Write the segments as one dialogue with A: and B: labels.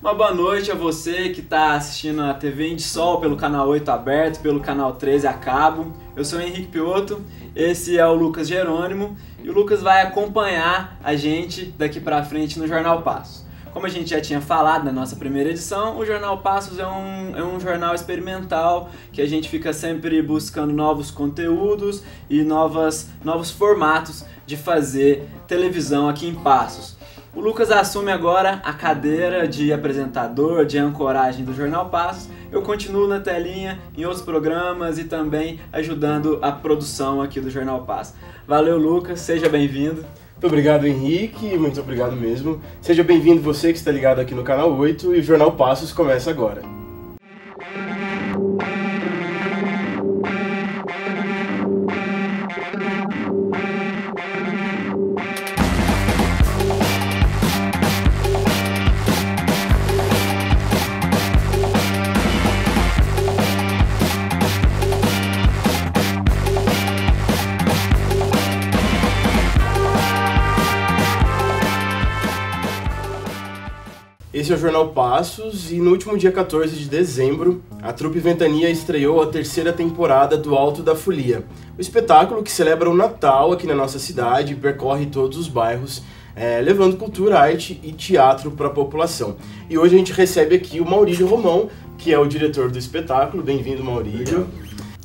A: Uma boa noite a você que está assistindo a TV Indisol pelo canal 8 aberto, pelo canal 13 a cabo. Eu sou o Henrique Piotto, esse é o Lucas Jerônimo e o Lucas vai acompanhar a gente daqui para frente no Jornal Passos. Como a gente já tinha falado na nossa primeira edição, o Jornal Passos é um jornal experimental que a gente fica sempre buscando novos conteúdos e novos formatos de fazer televisão aqui em Passos. O Lucas assume agora a cadeira de apresentador, de ancoragem do Jornal Passos. Eu continuo na telinha, em outros programas e também ajudando a produção aqui do Jornal Passos. Valeu, Lucas, seja bem-vindo.
B: Muito obrigado, Henrique, muito obrigado mesmo. Seja bem-vindo você que está ligado aqui no canal 8 e o Jornal Passos começa agora. Esse é o Jornal Passos e no último dia 14 de dezembro, a Trupe Ventania estreou a terceira temporada do Alto da Folia, o espetáculo que celebra o Natal aqui na nossa cidade e percorre todos os bairros, levando cultura, arte e teatro para a população. E hoje a gente recebe aqui o Maurílio Romão, que é o diretor do espetáculo. Bem-vindo, Maurílio.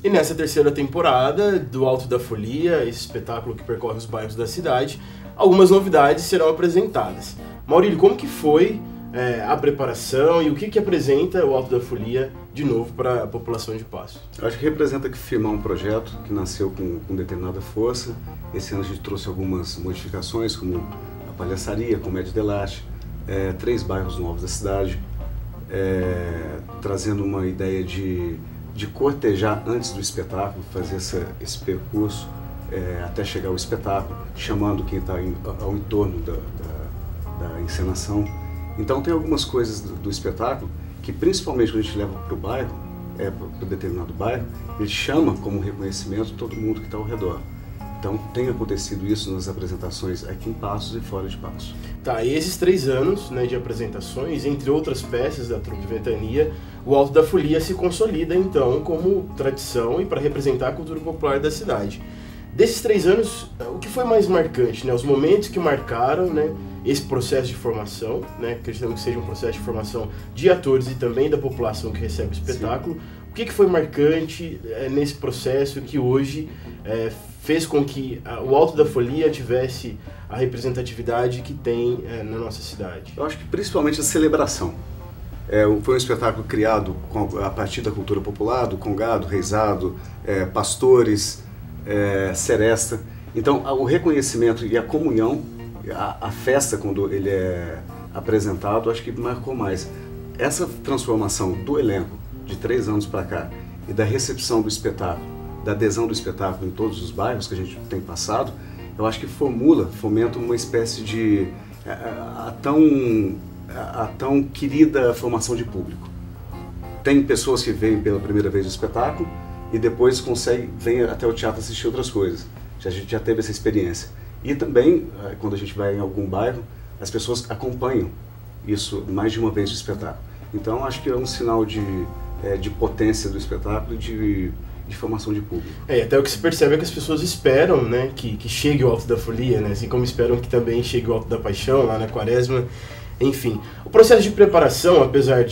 B: E nessa terceira temporada do Alto da Folia, esse espetáculo que percorre os bairros da cidade, algumas novidades serão apresentadas. Maurílio, como que foi a preparação e o que apresenta o Alto da Folia de novo para a população de Passos?
C: Eu acho que representa que firmar um projeto que nasceu com determinada força. Esse ano a gente trouxe algumas modificações, como a palhaçaria, comédia de arte, 3 bairros novos da cidade, trazendo uma ideia de cortejar antes do espetáculo, fazer esse percurso até chegar ao espetáculo, chamando quem está ao entorno da encenação. Então tem algumas coisas do espetáculo que, principalmente quando a gente leva para o bairro, para determinado bairro, ele chama como reconhecimento todo mundo que está ao redor. Então tem acontecido isso nas apresentações aqui em Passos e fora de Passos.
B: Tá, e esses 3 anos, né, de apresentações, entre outras peças da Trupe Ventania, o Alto da Folia se consolida então como tradição e para representar a cultura popular da cidade. Desses 3 anos, o que foi mais marcante, né? Os momentos que marcaram, né, esse processo de formação, né? Acreditamos que seja um processo de formação de atores e também da população que recebe o espetáculo. Sim. O que foi marcante nesse processo que hoje fez com que o Alto da Folia tivesse a representatividade que tem na nossa cidade?
C: Eu acho que principalmente a celebração. Foi um espetáculo criado a partir da cultura popular, do congado, reizado, pastores, seresta. Então o reconhecimento e a comunhão, a festa quando ele é apresentado, acho que marcou mais. Essa transformação do elenco de 3 anos para cá e da recepção do espetáculo, da adesão do espetáculo em todos os bairros que a gente tem passado, eu acho que fomenta uma espécie de a tão querida formação de público. Tem pessoas que vêm pela primeira vez no espetáculo e depois vem até o teatro assistir outras coisas. A gente já teve essa experiência. E também, quando a gente vai em algum bairro, as pessoas acompanham isso mais de uma vez no espetáculo. Então, acho que é um sinal de potência do espetáculo e de formação de público.
B: Até o que se percebe é que as pessoas esperam, né, que chegue o Alto da Folia, né, assim como esperam que também chegue o Alto da Paixão, lá na Quaresma. Enfim, o processo de preparação, apesar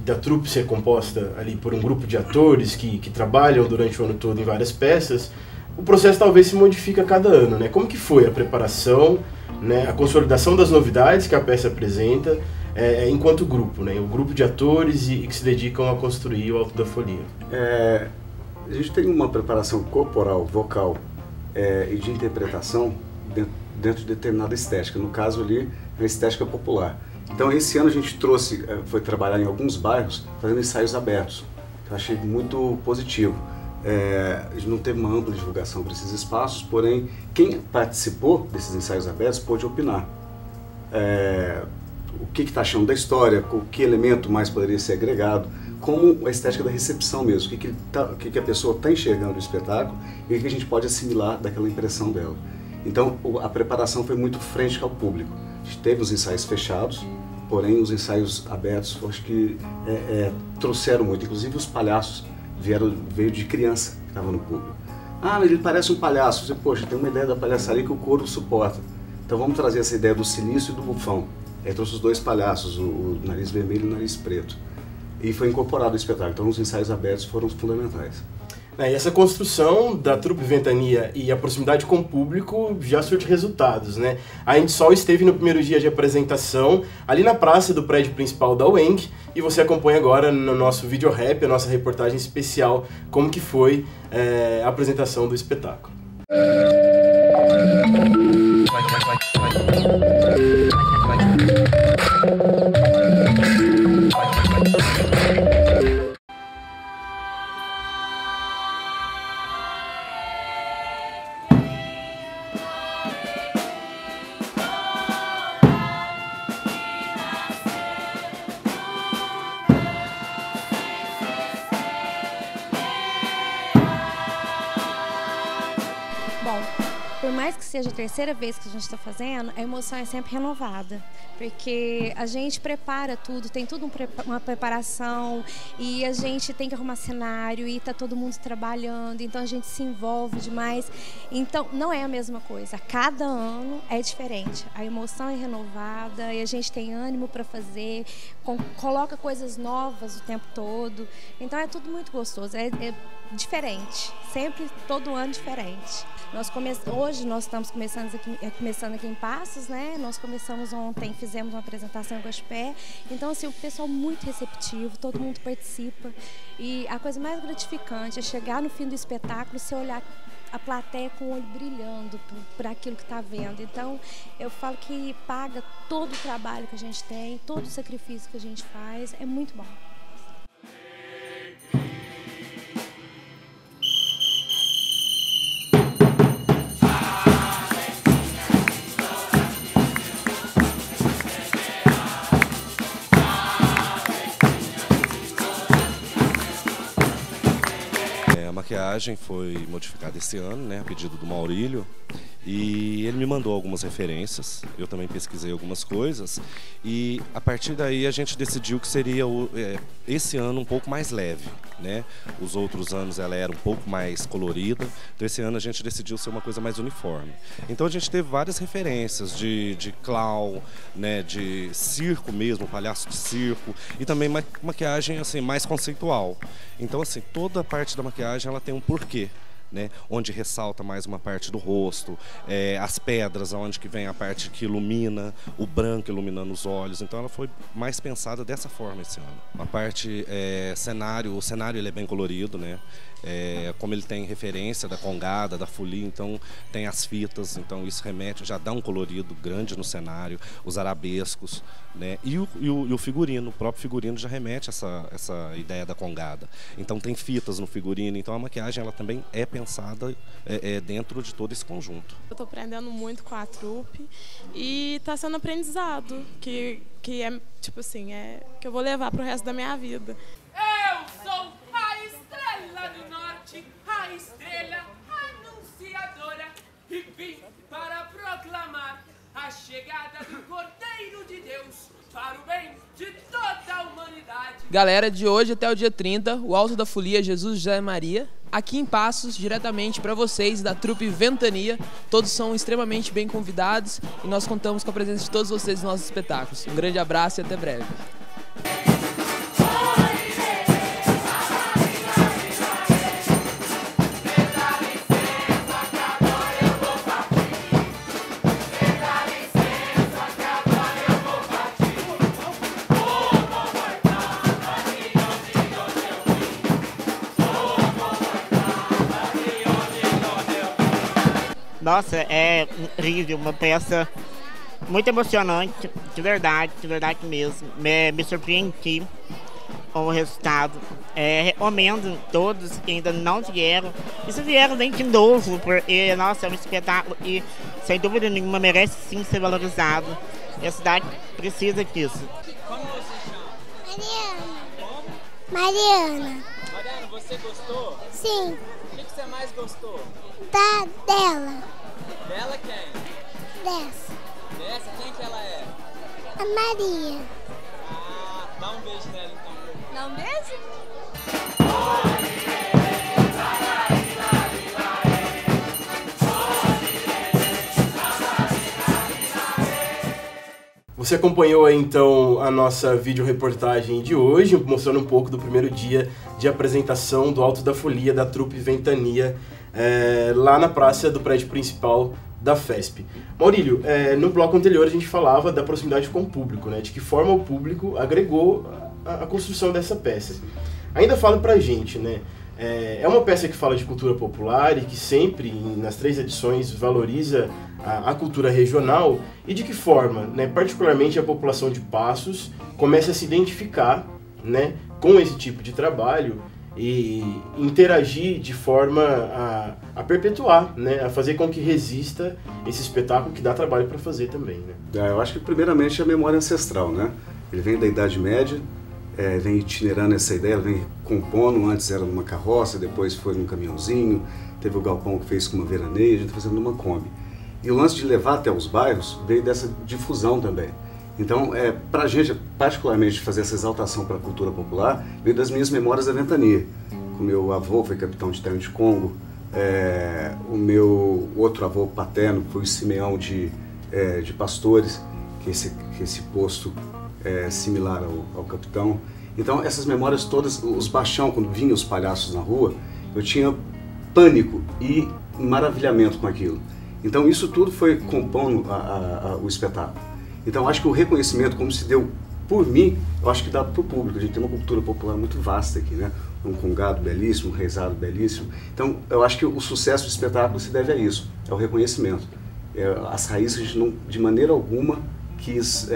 B: da trupe ser composta ali por um grupo de atores que trabalham durante o ano todo em várias peças, o processo talvez se modifica a cada ano, né? Como que foi a preparação, né, a consolidação das novidades que a peça apresenta enquanto grupo, né? O grupo de atores e que se dedicam a construir o Alto da Folia?
C: A gente tem uma preparação corporal, vocal e de interpretação dentro de determinada estética. No caso ali, a estética popular. Então esse ano a gente foi trabalhar em alguns bairros fazendo ensaios abertos, que eu achei muito positivo. A gente não teve uma ampla divulgação para esses espaços, porém quem participou desses ensaios abertos pôde opinar. O que está achando da história, que elemento mais poderia ser agregado, como a estética da recepção mesmo, o que a pessoa está enxergando do espetáculo e o que a gente pode assimilar daquela impressão dela. Então a preparação foi muito frente ao público. A gente teve os ensaios fechados, porém os ensaios abertos, eu acho que trouxeram muito. Inclusive os palhaços veio de criança que estava no público. Ah, ele parece um palhaço. Você, poxa, tem uma ideia da palhaçaria que o coro suporta. Então vamos trazer essa ideia do silício e do bufão. Aí trouxe os dois palhaços, o nariz vermelho e o nariz preto. E foi incorporado ao espetáculo. Então os ensaios abertos foram fundamentais.
B: E essa construção da Trupe Ventania e a proximidade com o público já surte resultados, né? A Indisol esteve no primeiro dia de apresentação, ali na praça do prédio principal da UENG, e você acompanha agora no nosso vídeo rap, a nossa reportagem especial, como que foi a apresentação do espetáculo.
D: Bom, por mais que seja a terceira vez que a gente está fazendo, a emoção é sempre renovada, porque a gente prepara tudo, tem tudo uma preparação, e a gente tem que arrumar cenário, e tá todo mundo trabalhando, então a gente se envolve demais. Então não é a mesma coisa, cada ano é diferente, a emoção é renovada e a gente tem ânimo para fazer, coloca coisas novas o tempo todo, então é tudo muito gostoso, é diferente, sempre, todo ano diferente. Hoje nós estamos começando aqui em Passos, né? Nós começamos ontem, fizemos uma apresentação em Guaxupé. Então, assim, o pessoal muito receptivo, todo mundo participa. E a coisa mais gratificante é chegar no fim do espetáculo, você olhar a plateia com o olho brilhando por aquilo que está vendo. Então, eu falo que paga todo o trabalho que a gente tem, todo o sacrifício que a gente faz, é muito bom.
E: A maquiagem foi modificada esse ano, né, a pedido do Maurílio, e ele me mandou algumas referências, eu também pesquisei algumas coisas, e a partir daí a gente decidiu que seria esse ano um pouco mais leve, né? Os outros anos ela era um pouco mais colorida, então esse ano a gente decidiu ser uma coisa mais uniforme. Então a gente teve várias referências de clown, né, de circo mesmo, palhaço de circo, e também maquiagem assim, mais conceitual. Então assim, toda a parte da maquiagem ela tem um porquê, né? Onde ressalta mais uma parte do rosto, as pedras, onde que vem a parte que ilumina, o branco iluminando os olhos. Então ela foi mais pensada dessa forma esse ano. A parte cenário, o cenário ele é bem colorido, né? Como ele tem referência da congada, da folia, então tem as fitas, então isso remete, já dá um colorido grande no cenário, os arabescos, né? E o figurino, o próprio figurino já remete essa ideia da congada. Então tem fitas no figurino, então a maquiagem ela também é pensada dentro de todo esse conjunto.
F: Eu estou aprendendo muito com a trupe e está sendo aprendizado que é tipo assim, que eu vou levar para o resto da minha vida.
G: Eu sou a estrela do norte, a estrela anunciadora, e vim para proclamar a chegada do Cordeiro de Deus para o bem de toda a humanidade.
H: Galera, de hoje até o dia 30, o Alto da Folia Jesus José Maria, aqui em Passos, diretamente para vocês da Trupe Ventania. Todos são extremamente bem convidados e nós contamos com a presença de todos vocês nos nossos espetáculos. Um grande abraço e até breve.
I: Nossa, é incrível, uma peça muito emocionante, de verdade mesmo. Me surpreendi com o resultado. Recomendo todos que ainda não vieram. E se vieram, vem de novo, porque, nossa, é um espetáculo e, sem dúvida nenhuma, merece sim ser valorizado. E a cidade precisa disso.
J: Como você chama?
K: Mariana.
J: Como?
K: Mariana.
J: Mariana, você gostou?
K: Sim.
J: O que você mais gostou?
K: Dela.
J: Dela quem?
K: Dessa.
J: Dessa? Quem que ela é?
K: A Maria.
J: Ah, dá um beijo nela então.
D: Dá um beijo?
B: Você acompanhou aí, então, a nossa videoreportagem de hoje, mostrando um pouco do primeiro dia de apresentação do Alto da Folia da Trupe Ventania, lá na praça do prédio principal da FESP. Maurílio, no bloco anterior a gente falava da proximidade com o público, né? De que forma o público agregou a construção dessa peça. Ainda fala pra gente, né? É uma peça que fala de cultura popular e que sempre, nas 3 edições, valoriza a cultura regional e de que forma, né, particularmente a população de Passos começa a se identificar, né, com esse tipo de trabalho e interagir de forma a perpetuar, né, a fazer com que resista esse espetáculo que dá trabalho para fazer também, né?
C: Eu acho que primeiramente é a memória ancestral, né? Ele vem da Idade Média, vem itinerando essa ideia, vem compondo, antes era numa carroça, depois foi num caminhãozinho, teve o galpão que fez com uma veraneia, a gente está fazendo numa Kombi. E o lance de levar até os bairros veio dessa difusão também. Então, para a gente, particularmente, fazer essa exaltação para a cultura popular, veio das minhas memórias da ventania. O meu avô foi capitão de terno de Congo, o meu outro avô paterno foi o Simeão de Pastores, que esse posto é similar ao capitão. Então, essas memórias todas, os baixão, quando vinham os palhaços na rua, eu tinha pânico e maravilhamento com aquilo. Então, isso tudo foi compondo o espetáculo. Então, acho que o reconhecimento, como se deu por mim, eu acho que dá para o público. A gente tem uma cultura popular muito vasta aqui, né? Um congado belíssimo, um reisado belíssimo. Então, eu acho que o sucesso do espetáculo se deve a isso, ao reconhecimento. As raízes a gente não, de maneira alguma, quis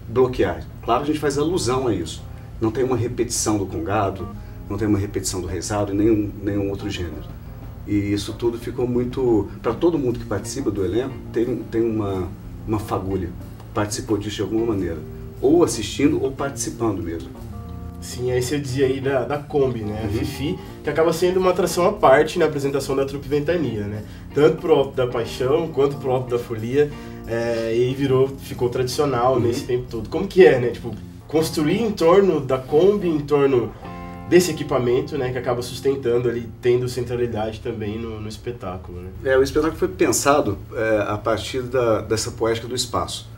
C: bloquear. Claro que a gente faz alusão a isso. Não tem uma repetição do congado, não tem uma repetição do reisado e nenhum outro gênero. E isso tudo ficou muito... Para todo mundo que participa do elenco, tem uma fagulha. Participou disso de alguma maneira. Ou assistindo ou participando mesmo.
B: Sim, aí você dizia aí da Kombi, né? A Fifi, que acaba sendo uma atração à parte na apresentação da Trupe Ventania, né? Tanto pro Alto da Paixão quanto pro Alto da Folia. E ficou tradicional nesse tempo todo. Como que é, né? Tipo, construir em torno da Kombi, em torno desse equipamento, né? Que acaba sustentando ali, tendo centralidade também no espetáculo, né?
C: O espetáculo foi pensado a partir dessa poética do espaço.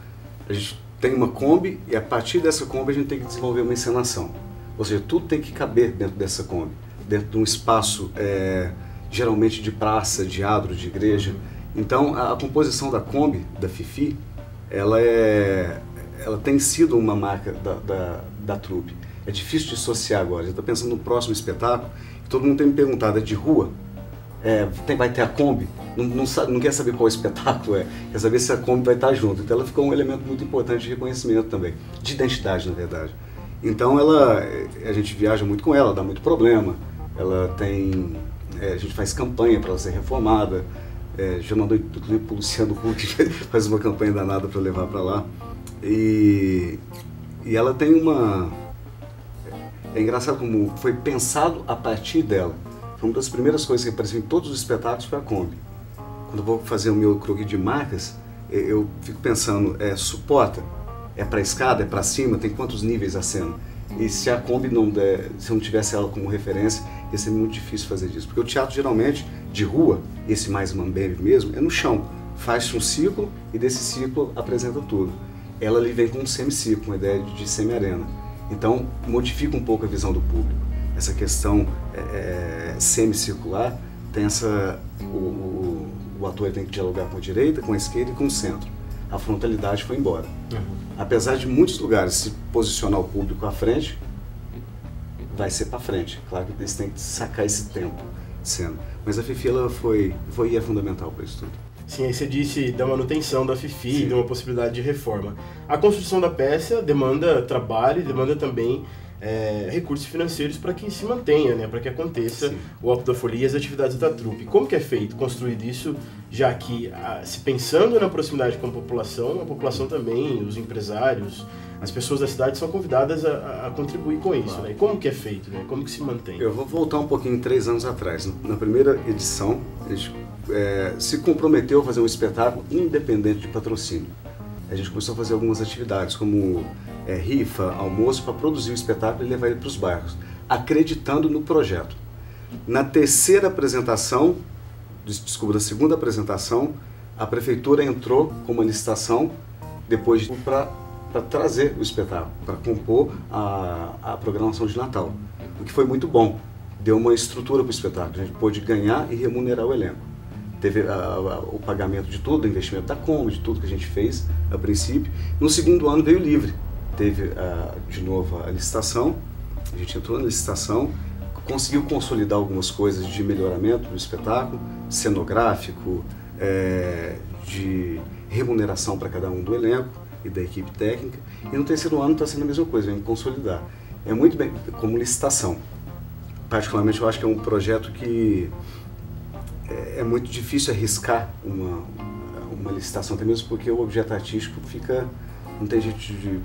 C: A gente tem uma Kombi e a partir dessa Kombi a gente tem que desenvolver uma encenação. Ou seja, tudo tem que caber dentro dessa Kombi. Dentro de um espaço, geralmente de praça, de adro, de igreja. Então, a composição da Kombi, da Fifi, ela tem sido uma marca da trupe. É difícil de associar agora. Eu estou pensando no próximo espetáculo, que todo mundo tem me perguntado, é de rua? Vai ter a Kombi? Não quer saber qual espetáculo é, quer saber se a Kombi vai estar junto. Então ela ficou um elemento muito importante de reconhecimento também, de identidade, na verdade. Então a gente viaja muito com ela, dá muito problema. Ela tem... a gente faz campanha para ela ser reformada. Já mandou inclusive pro Luciano Huck, faz uma campanha danada para levar para lá. E ela tem uma... É engraçado como foi pensado a partir dela. Foi uma das primeiras coisas que apareceu em todos os espetáculos foi a Kombi. Quando eu vou fazer o meu croquis de marcas, eu fico pensando, suporta? É para escada, é para cima, tem quantos níveis a cena? E se a Kombi se eu não tivesse ela como referência, ia ser muito difícil fazer disso. Porque o teatro geralmente, de rua, esse mais mambembe mesmo, é no chão. Faz um ciclo e desse ciclo apresenta tudo. Ela ali vem com um semiciclo, uma ideia de semi-arena. Então modifica um pouco a visão do público. Essa questão semicircular tem o ator tem que dialogar com a direita, com a esquerda e com o centro. A frontalidade foi embora. Apesar de muitos lugares se posicionar o público à frente, vai ser para frente. Claro que eles têm que sacar esse tempo de cena. Mas a Fifi ela foi e é fundamental para isso tudo.
B: Sim, aí você disse da manutenção da Fifi, de uma possibilidade de reforma. A construção da peça demanda trabalho e demanda também recursos financeiros para que se mantenha, né, para que aconteça o Alto da Folia e as atividades da trupe. Como que é feito, construído isso, já que, se pensando na proximidade com a população também, os empresários, as pessoas da cidade são convidadas a contribuir com isso, né? E como que é feito, né? Como que se mantém?
C: Eu vou voltar um pouquinho, 3 anos atrás. Na primeira edição, a gente se comprometeu a fazer um espetáculo independente de patrocínio. a gente começou a fazer algumas atividades, como rifa, almoço, para produzir o espetáculo e levar ele para os bairros, acreditando no projeto. Na terceira apresentação, desculpa, na segunda apresentação, a prefeitura entrou com uma licitação depois para trazer o espetáculo, para compor a programação de Natal, o que foi muito bom. Deu uma estrutura para o espetáculo, a gente pôde ganhar e remunerar o elenco. Teve o pagamento de tudo, o investimento da Kombi, de tudo que a gente fez a princípio. No segundo ano veio livre, teve de novo a licitação, a gente entrou na licitação, conseguiu consolidar algumas coisas de melhoramento do espetáculo, cenográfico, de remuneração para cada um do elenco e da equipe técnica. E no terceiro ano está sendo a mesma coisa, em consolidar. É muito bem como licitação. Particularmente eu acho que é um projeto que é muito difícil arriscar uma licitação, até mesmo porque o objeto artístico fica... Não tem jeito de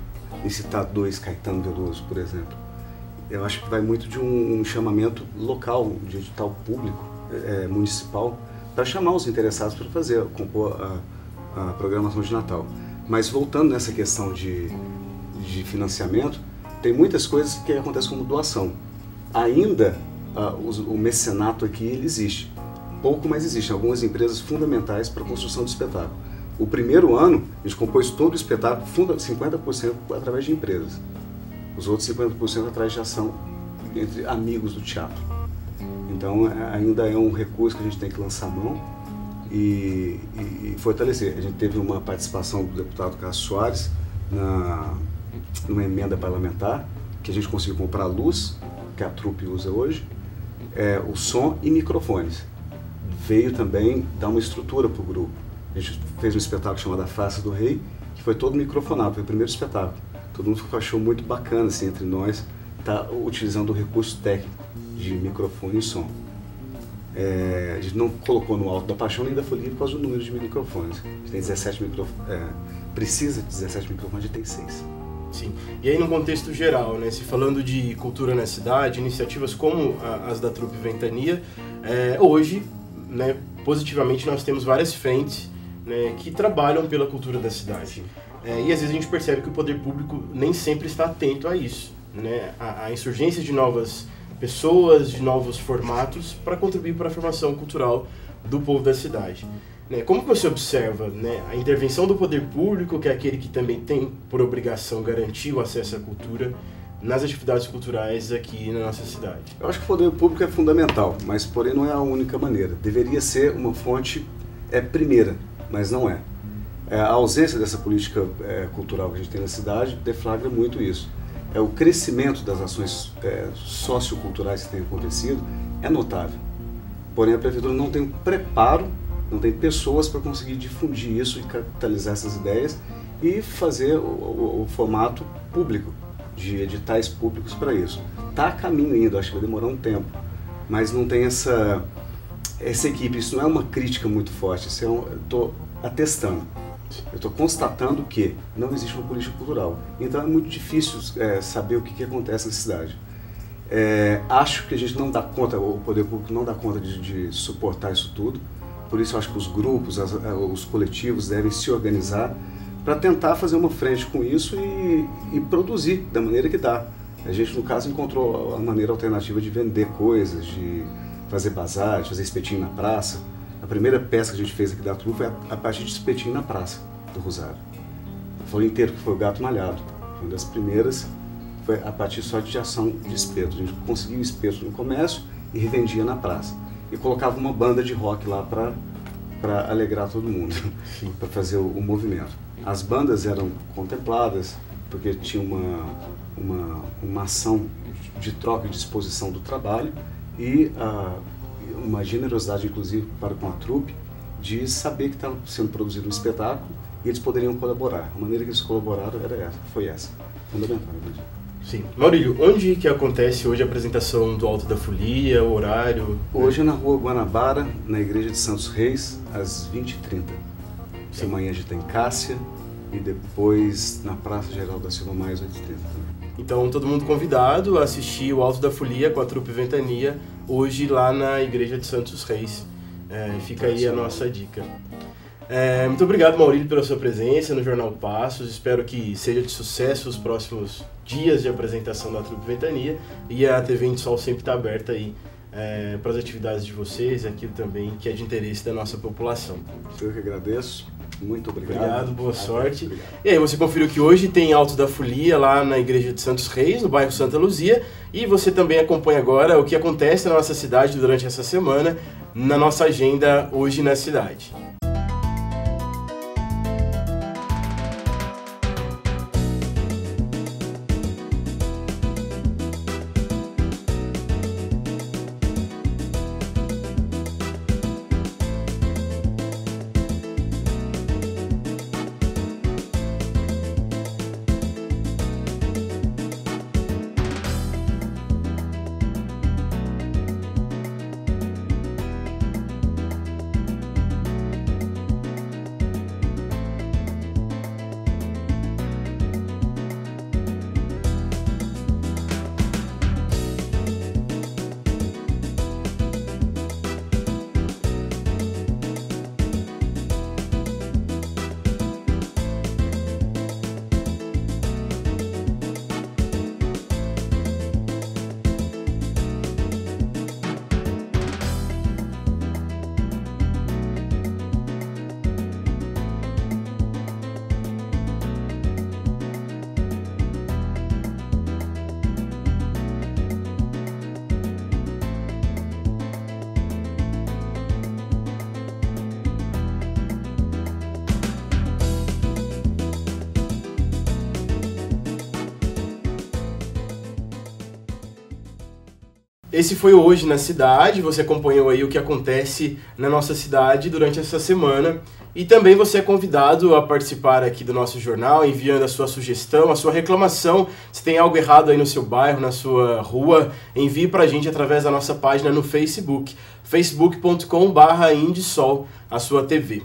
C: licitar 2 Caetano Veloso, por exemplo. Eu acho que vai muito de um chamamento local, de edital público, municipal, para chamar os interessados para compor a programação de Natal. Mas voltando nessa questão de financiamento, tem muitas coisas que acontecem como doação. Ainda o mecenato aqui ele existe, pouco, mas existem algumas empresas fundamentais para a construção do espetáculo. O primeiro ano, a gente compôs todo o espetáculo, 50% através de empresas. Os outros 50% através de ação entre amigos do teatro. Então ainda é um recurso que a gente tem que lançar a mão e fortalecer. A gente teve uma participação do deputado Cássio Soares numa emenda parlamentar, que a gente conseguiu comprar a luz, que a trupe usa hoje, o som e microfones. Veio também dar uma estrutura para o grupo. A gente fez um espetáculo chamado A Face do Rei, que foi todo microfonado, foi o primeiro espetáculo. Todo mundo achou muito bacana, assim, entre nós, tá utilizando o recurso técnico de microfone e som. A gente não colocou no Alto da Paixão nem da Folia por causa do número de microfones. A gente tem 17 microfones, precisa de 17 microfones, a gente tem 6.
B: Sim. E aí no contexto geral, né, se falando de cultura na cidade, iniciativas como as da Trupe Ventania, hoje, né, positivamente nós temos várias frentes, né, que trabalham pela cultura da cidade. E às vezes a gente percebe que o poder público nem sempre está atento a isso, né, a insurgência de novas pessoas, de novos formatos para contribuir para a formação cultural do povo da cidade. Como que você observa, né, a intervenção do poder público, que é aquele que também tem por obrigação garantir o acesso à cultura, nas atividades culturais aqui na nossa cidade?
C: Eu acho que o poder público é fundamental, mas porém não é a única maneira. Deveria ser uma fonte primeira, mas não é. A ausência dessa política cultural que a gente tem na cidade deflagra muito isso. O crescimento das ações socioculturais que tem acontecido é notável. Porém, a prefeitura não tem preparo, não tem pessoas para conseguir difundir isso e capitalizar essas ideias e fazer o formato público, de editais públicos para isso. Está a caminho ainda, acho que vai demorar um tempo, mas não tem essa equipe. Isso não é uma crítica muito forte, eu estou atestando. Eu estou constatando que não existe uma política cultural. Então é muito difícil saber o que acontece na cidade. Acho que a gente não dá conta, o poder público não dá conta de suportar isso tudo. Por isso eu acho que os grupos, os coletivos devem se organizar para tentar fazer uma frente com isso e produzir da maneira que dá. A gente, no caso, encontrou a maneira alternativa de vender coisas, de fazer bazar, de fazer espetinho na praça. A primeira peça que a gente fez aqui da trupe foi a partir de espetinho na praça do Rosário. Foi o inteiro, que foi o Gato Malhado. Uma das primeiras foi a partir só de ação de espeto. A gente conseguia o espeto no comércio e revendia na praça. E colocava uma banda de rock lá para alegrar todo mundo, para fazer o movimento. As bandas eram contempladas, porque tinha uma ação de troca e disposição do trabalho e uma generosidade, inclusive, para com a trupe, de saber que estava sendo produzido um espetáculo e eles poderiam colaborar. A maneira que eles colaboraram foi essa, fundamental.
B: Sim. Maurílio, onde que acontece hoje a apresentação do Alto da Folia, o horário?
C: Hoje na Rua Guanabara, na Igreja de Santos Reis, às 20h30. Amanhã a gente tem Cássia e depois na Praça Geral da Silva Maia, às 8h30 também.
B: Então, todo mundo convidado a assistir o Alto da Folia com a Trupe Ventania, hoje lá na Igreja de Santos Reis. Fica aí a nossa dica. Muito obrigado, Maurílio, pela sua presença no Jornal Passos. Espero que seja de sucesso os próximos dias de apresentação da Trupe Ventania. E a TV Indisol sempre está aberta aí para as atividades de vocês, aquilo também que é de interesse da nossa população.
C: Eu que agradeço. Muito obrigado.
B: Obrigado, boa sorte. Obrigado. E aí, você conferiu que hoje tem Alto da Folia lá na Igreja de Santos Reis, no bairro Santa Luzia. E você também acompanha agora o que acontece na nossa cidade durante essa semana, na nossa agenda Hoje na Cidade. Esse foi o Hoje na Cidade. Você acompanhou aí o que acontece na nossa cidade durante essa semana. E também você é convidado a participar aqui do nosso jornal, enviando a sua sugestão, a sua reclamação. Se tem algo errado aí no seu bairro, na sua rua, envie pra gente através da nossa página no Facebook, facebook.com/Indisol, a sua TV.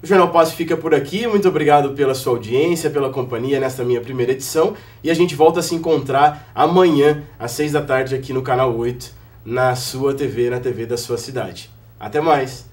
B: O Jornal Passo fica por aqui. Muito obrigado pela sua audiência, pela companhia nesta minha primeira edição. E a gente volta a se encontrar amanhã, às 6 da tarde, aqui no Canal 8, na sua TV, na TV da sua cidade. Até mais!